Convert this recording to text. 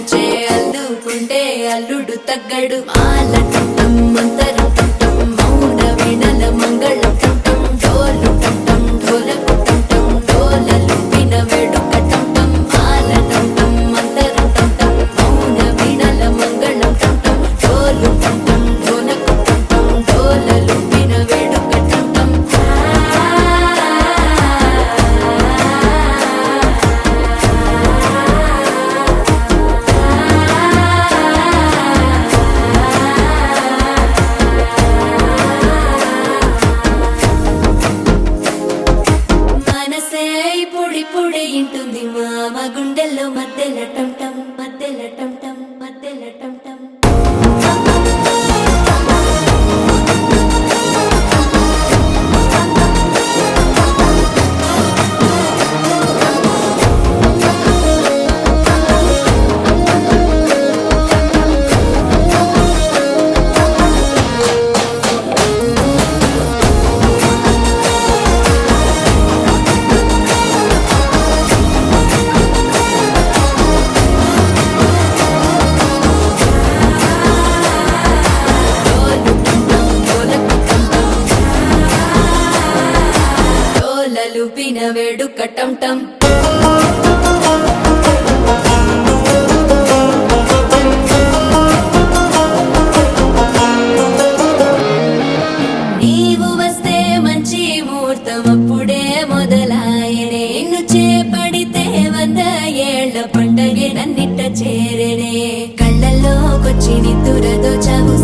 కంచే అల్లుకుంటే అల్లుడు తగ్గడు మాల టంటం మంతర టంటం మౌన వీణల మంగళ టంటం డోలు టంటం ఢోలకు టంటం డోలలు విన వేడుక టంటం మాల టంటం మంతర టంటం మౌన వీణల మంగళ టంటం డోలు టంటం ఢోలకు టంటం డోలలు విన వేడుక టంటం మనసే పొడి పొడి ఇంటుంది మామ గుండెల్లో మధ్యల టంటం మధ్యల టంటం మధ్యల టంటం డోలలు విన వేడుక టంటం నీవు వస్తే మంచి ముహూర్తం అప్పుడే మొదలాయనే నిన్ను చేపడితే 100 ఏళ్ల పండగే నన్నిట్ట చేరనే కళ్ళల్లోకొచ్చి నిద్దురదో చావు